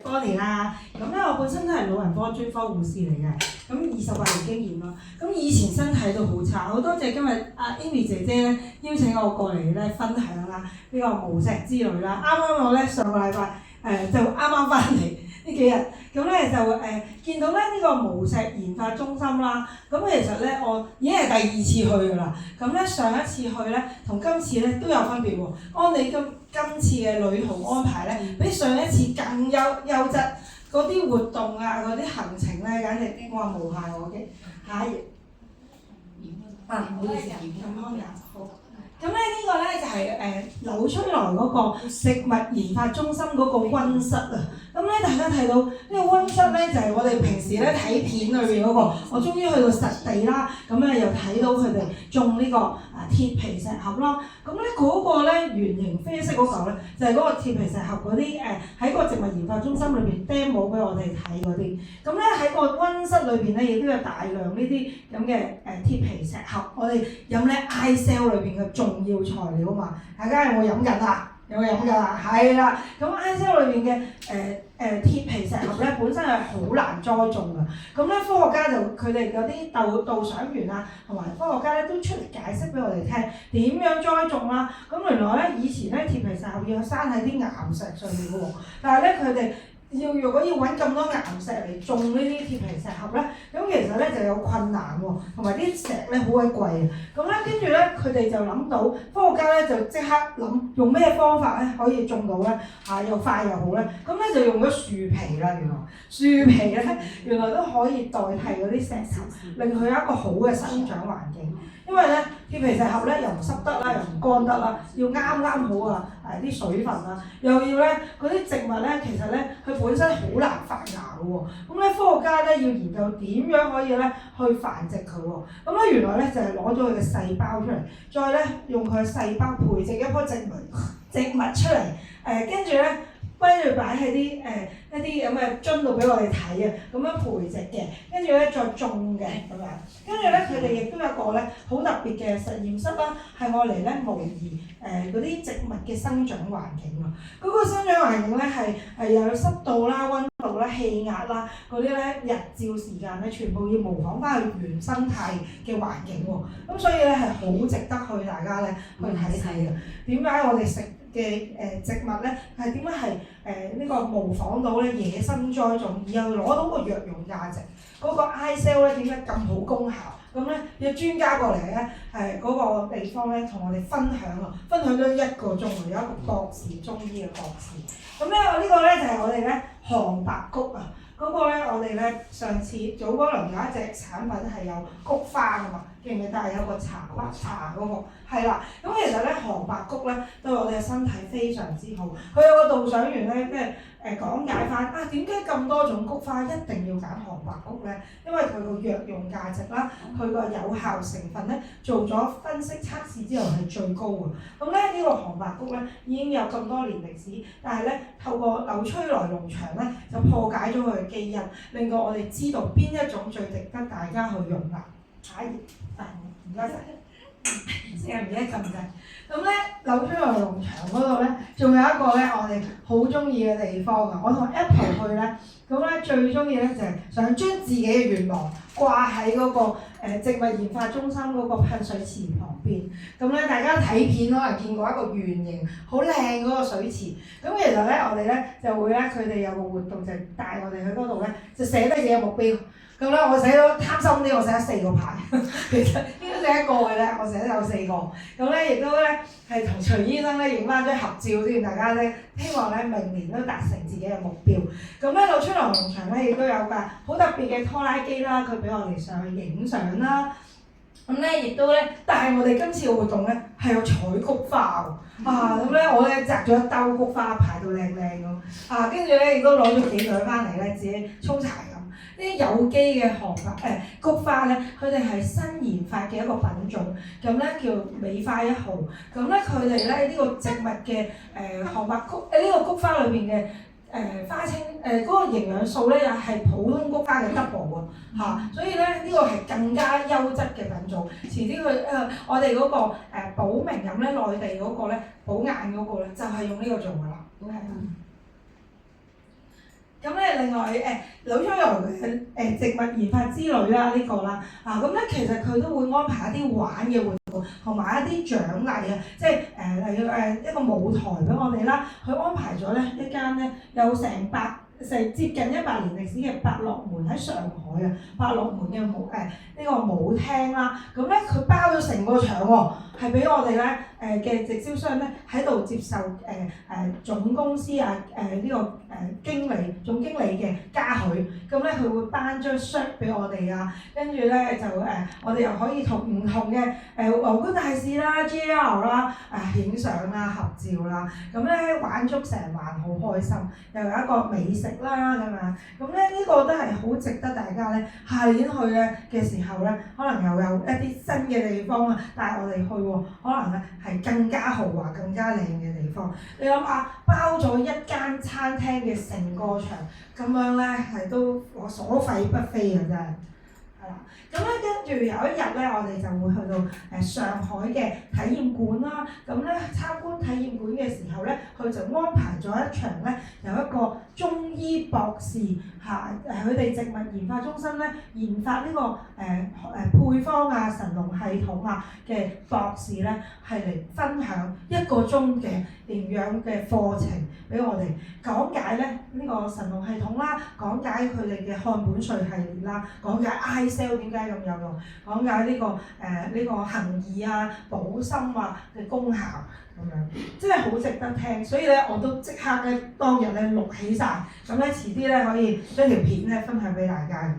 多年啦。咁咧我本身都係老人科專科護士嚟嘅，咁28年經驗咯。咁以前身體都好差，好多謝今日阿 Amy 姐姐咧邀請我過嚟咧分享啦呢個無錫之旅啦。啱啱我咧上個禮拜就啱啱翻嚟呢幾日，咁咧就見到咧呢個無錫研發中心啦。咁其實咧我已經係第2次去㗎啦。咁咧上一次去咧同今次咧都有分別喎。按你今次嘅旅途安排咧，比上一次更優質。嗰啲活動啊，嗰啲行程咧，簡直我話無限我嘅。下一頁唔好意思，咁康也好。咁咧呢個咧就係柳崔萊嗰個植物研發中心嗰個溫室啊。咁咧大家睇到呢個溫室咧就係我哋平時咧睇片裏邊嗰個，我終於去到實地啦。咁咧又睇到佢哋種呢個鐵皮石盒啦。咁咧嗰個咧圓形啡色嗰嚿咧就係嗰個鐵皮石盒嗰啲喺個植物研發中心裏邊 demo 俾我哋睇嗰啲。咁咧喺個溫室裏邊咧亦都有大量呢啲咁嘅鐵皮石盒，我哋飲咧 ICELL 裏邊嘅重要材料嘛。大家有冇飲緊啊？有飲㗎啦，係啦。咁 ICELL 裏邊嘅鐵皮石盒咧本身係好難栽種㗎。咁咧科學家就佢哋嗰啲導賞員啊，同埋科學家咧都出嚟解釋俾我哋聽點樣栽種啦。咁原來咧以前咧鐵皮石盒要生喺啲岩石上面㗎喎，但係咧佢哋如果要揾咁多岩石嚟種呢啲鐵皮石盒咧，咁其實咧就有困難喎，同埋啲石咧好鬼貴啊。咁咧跟住咧佢哋就諗到，科學家咧就即刻諗用咩方法咧可以種到咧又快又好咧。咁咧就用咗樹皮啦，原來樹皮咧原來都可以代替嗰啲石頭，令佢有一個好嘅生長環境。因為咧鐵皮石盒咧又唔濕得啦，又唔乾得啦，要啱好啊啲水分啦，又要咧嗰啲植物咧其實咧佢本身好難發芽嘅喎。咁咧科學家咧要研究點樣可以咧去繁殖佢喎。咁咧原來咧就係攞咗佢嘅細胞出嚟，再咧用佢嘅細胞培植一棵植物出嚟，跟住咧擺喺啲一啲咁嘅樽度俾我哋睇啊，咁樣培植嘅，跟住咧再種嘅咁樣，跟住咧佢哋亦都有一個咧好特別嘅實驗室啦，係愛嚟咧模擬嗰啲植物嘅生長環境啊。嗰個生長環境咧係又有濕度啦、溫度啦、氣壓啦嗰啲咧日照時間咧，全部要模仿翻佢原生態嘅環境喎。咁所以咧係好值得去大家咧去睇睇嘅。點解我哋食嘅植物咧係點解係呢個模仿到咧野生栽種，而又攞到個藥用價值？嗰個 ICELL 咧點解咁好功效？咁咧有專家過嚟咧嗰個地方咧同我哋分享啊，分享咗1個鐘啊，有一個博士中醫嘅博士。咁咧呢個咧就係我哋咧杭白菊啊。嗰個咧，我哋咧上次早嗰輪有一隻產品係有菊花㗎嘛，記唔記得係有個茶嗰個？係啦，咁其實咧杭白菊咧對我哋嘅身體非常之好。佢有個導賞員咧，即係講解翻點解咁多種菊花一定要揀杭白菊咧？因為佢個藥用價值啦，佢個有效成分咧做咗分析測試之後係最高㗎。咁咧呢個杭白菊咧已經有咁多年歷史，但係咧透過柳崔萊農場咧就破解咗佢嘅基因，令到我哋知道邊一種最值得大家去用啦。下一頁，唔該晒。成日唔記得撳掣。咁咧柳崔萊農場嗰度咧，仲有一個咧我哋好中意嘅地方啊！我同 Apple 去咧，咁咧最中意咧就係想將自己嘅願望掛喺嗰個植物研發中心嗰個噴水池旁邊。咁咧大家睇片可能見過一個圓形好靚嗰個水池。咁其實咧我哋咧就會咧佢哋有個活動就係帶我哋去嗰度咧，就寫低自己嘅目標。咁咧我寫咗貪心啲，我寫咗4個牌。其實應該寫1個嘅咧，我寫咗有4個。咁咧亦都咧係同徐醫生咧影翻張合照先，大家咧希望咧明年都達成自己嘅目標。咁咧柳崔萊農場咧亦都有㗎好特別嘅拖拉機啦，佢俾我哋上去影相啦。咁咧亦都咧，但係我哋今次嘅活動咧係有採菊花喎。咁咧我咧摘咗一兜菊花排到靚靚咁。跟住咧亦都攞咗幾朵翻嚟咧，自己沖茶飲。呢啲有機嘅菊花咧，佢哋係新研發嘅一個品種，咁咧叫美花1號。咁咧佢哋咧呢個植物嘅杭白菊呢個菊花裏邊嘅花青嗰個營養素咧又係普通菊花嘅 double 喎。所以咧呢個係更加優質嘅品種。遲啲我哋嗰個保明飲咧內地嗰個咧保眼嗰個咧就係用呢個做㗎啦。另外老張遊嘅植物研發之旅啦，呢個啦，咁咧其實佢都會安排一啲玩嘅活動，同埋一啲獎勵啊，即係例如一個舞台俾我哋啦，佢安排咗咧一間咧有成接近100年歷史嘅百樂門喺上海啊，百樂門嘅呢個舞廳啦，咁咧佢包咗成個場喎，係俾我哋咧嘅直銷商咧喺度接受總公司呢個總經理嘅嘉許，咁咧佢會頒張 shirt 俾我哋啊，跟住咧就我哋又可以同唔同嘅皇冠大使啦、JL 啦影相啦、合照啦，咁咧玩足成晚好開心，又有一個美食啦咁樣，咁咧呢個都係好值得大家咧下年去咧嘅時候咧，可能又有一啲新嘅地方啊帶我哋去喎，可能咧係更加豪華、更加靚嘅地方。你諗下，包咗一間餐廳嘅成個場，咁樣咧係都所費不菲啊！真係。咁咧跟住有一日咧，我哋就會去到上海嘅體驗館啦。咁咧參觀體驗館嘅時候咧，佢就安排咗一場咧，有一個中醫博士佢哋植物研發中心咧研發呢個配方啊、神農系統啊嘅博士咧，係嚟分享1個鐘嘅營養嘅課程俾我哋講解咧呢個神農系統啦，講解佢哋嘅漢本瑞系列啦，講解 iCell 點解咁有用，講解呢個行義啊、補心啊嘅功效咁樣，真係好值得聽。所以咧，我都即刻咧當日咧錄起晒，咁咧遲啲咧可以將條片咧分享俾大家。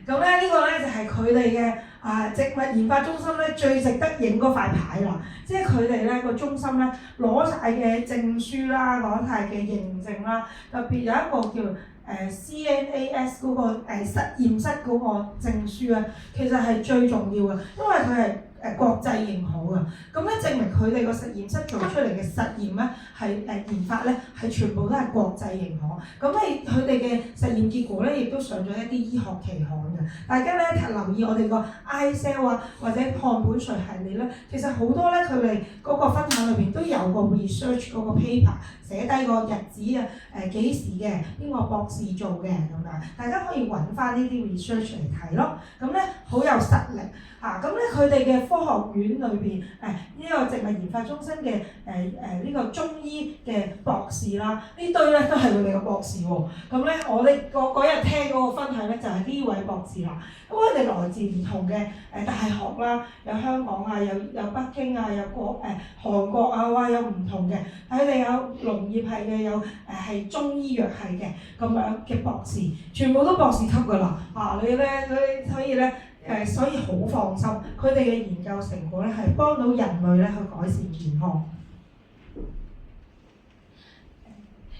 咁咧呢個咧就係佢哋嘅植物研發中心咧最值得影嗰塊牌啦，即係佢哋咧個中心咧攞晒嘅證書啦，攞晒嘅認證啦，特別有一個叫CNAS 嗰個實驗室嗰個證書啊，其實係最重要嘅，因為佢係國際認可嘅，咁咧證明佢哋個實驗室做出嚟嘅實驗咧係研發咧係全部都係國際認可，咁咧佢哋嘅實驗結果咧亦都上咗一啲醫學期刊嘅。大家咧留意我哋個 iCell 啊或者漢本瑞系列咧，其實好多咧佢哋嗰個分享裏邊都有個 research 嗰個 paper 寫低個日子啊幾時嘅邊個博士做嘅咁樣，大家可以揾翻呢啲 research 嚟睇咯。咁咧好有實力嚇，咁咧佢哋嘅科學院裏邊呢個植物研發中心嘅呢個中醫嘅博士啦，呢堆咧都係佢哋嘅博士喎。咁咧我哋嗰日聽嗰個分享咧就係呢位博士啦。咁佢哋來自唔同嘅大學啦，有香港啊，有北京啊，有韓國啊，哇有唔同嘅，佢哋有農業系嘅，有係中醫藥系嘅咁樣嘅博士，全部都博士級㗎啦。所以好放心，佢哋嘅研究成果咧係幫到人類咧去改善健康。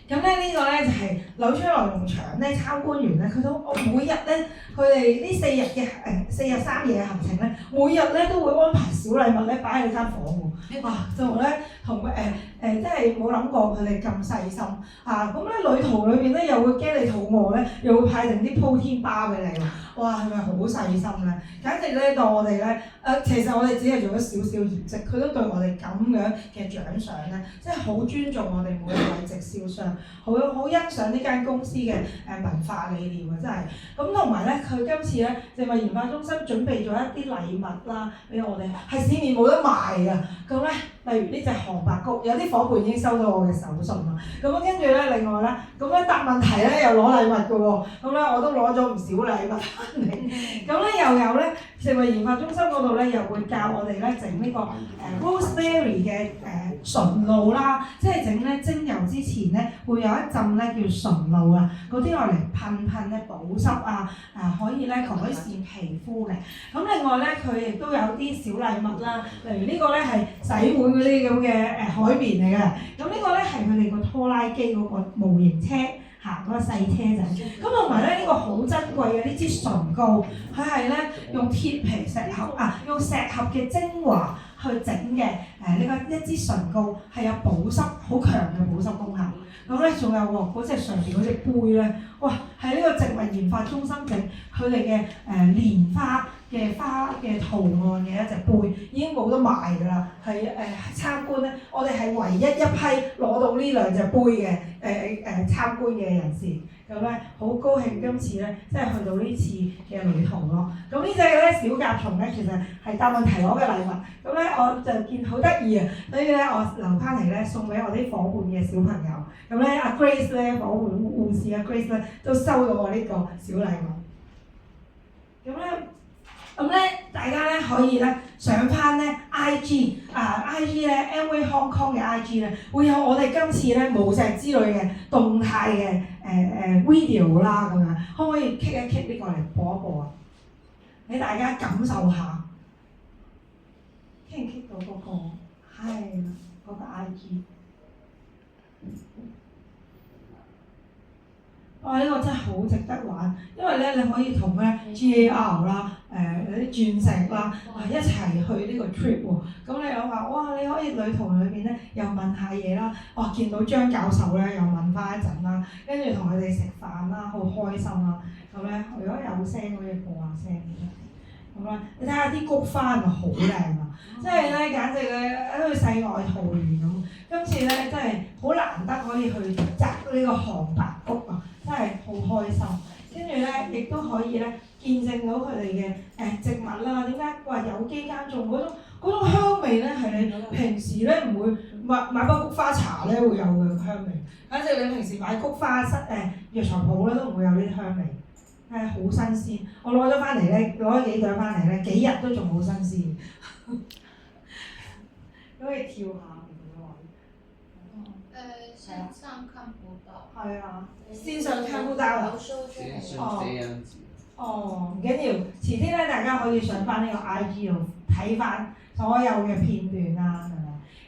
咁咧呢個咧就係柳昌來農場咧參觀完咧，佢都每日咧佢哋呢4日3夜嘅行程咧，每日咧都會安排小禮物咧擺喺間房喎。哇！就咧同真係冇諗過佢哋咁細心啊！咁咧旅途裏邊咧又會驚你肚餓咧，又會派定啲鋪天包俾你喎。哇！係咪好細心咧？簡直咧當我哋咧其實我哋只係做咗少少業績，佢都對我哋咁樣嘅獎賞咧，即係好尊重我哋每一位直銷商，好欣賞呢間公司嘅文化理念啊！真係咁，同埋咧佢今次咧植物研發中心準備咗一啲禮物啦俾我哋，係市面冇得賣㗎。咁咧例如呢隻韓白菊，有啲夥伴已經收到我嘅手信啦。咁跟住咧另外咧，咁咧答問題咧又攞禮物㗎喎。咁咧我都攞咗唔少禮物翻嚟。咁咧又有咧植物研發中心嗰度咧又會教我哋咧整呢個rosemary 嘅純露啦，即係整咧精油之前咧會有一浸咧叫純露啊，嗰啲攞嚟噴咧保濕啊，可以咧改善皮膚嘅。咁另外咧佢亦都有啲小禮物啦，例如呢個咧係洗碗嗰啲咁嘅海綿嚟嘅，咁呢個咧係佢哋個拖拉機嗰個模型車。嗰個細車仔，咁同埋咧呢個好珍貴嘅呢支唇膏，佢係咧用鐵皮石盒用石盒嘅精華去整嘅呢個一支唇膏係有保濕好強嘅保濕功效。咁咧仲有喎，嗰隻上面嗰隻杯咧，哇係呢個植物研發中心整，佢哋嘅蓮花嘅圖案嘅一隻杯已經冇得賣㗎啦，係參觀咧，我哋係唯一一批攞到呢2隻杯嘅參觀嘅人士，咁咧好高興今次咧即係去到呢次嘅旅途咯。咁呢隻咧小甲蟲咧其實係答問題攞嘅禮物，咁咧我就見好得意啊，所以咧我留翻嚟咧送俾我啲伙伴嘅小朋友。咁咧阿 Grace 咧伙伴護士阿 Grace 咧都收到我呢個小禮物。咁咧大家咧可以咧上翻咧 IG 咧 Amway Hong Kong 嘅 IG 咧會有我哋今次咧無錫之旅嘅動態嘅video 啦，咁樣可唔可以 click 一 click 呢個嚟播一播啊？俾大家感受下 click 唔 click 到嗰個係啦嗰個 IG。哇！呢個真係好值得玩，因為咧你可以同咧 GAR 啦、有啲鑽石啦一齊去呢個 trip 喎。咁你又話哇，你可以旅途裏邊咧又問下嘢啦，哇！見到張教授咧又問翻一陣啦，跟住同佢哋食飯啦，好開心啦。咁咧如果有聲可以播下聲嘅。咁咧你睇下啲菊花係咪好靚啊？即係咧簡直咧喺度世外桃源咁。今次咧真係好難得可以去摘呢個杭白菊啊！真係好開心，跟住咧亦都可以咧見證到佢哋嘅植物啦。點解話有機耕種嗰種香味咧係你平時咧唔會買包菊花茶咧會有嘅香味，反正你平時買菊花藥材鋪咧都唔會有呢啲香味，係好新鮮。我攞咗翻嚟咧，攞咗幾朵翻嚟咧，幾日都仲好新鮮。可以跳下。線上看不到。係啊，線上看不到啊。哦，唔緊要，遲啲咧大家可以上翻呢個 IG 度睇翻所有嘅片段啦，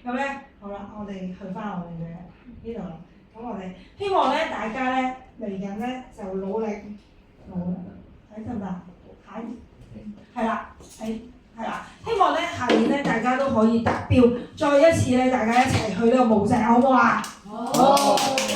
係咪？咁咧好啦，我哋去翻我哋嘅呢度啦。咁我哋希望咧大家咧嚟緊咧就努力，睇得唔得？係啦，係啦，希望咧下年咧大家都可以達標，再一次咧大家一齊去呢個無錫，好唔好啊？好。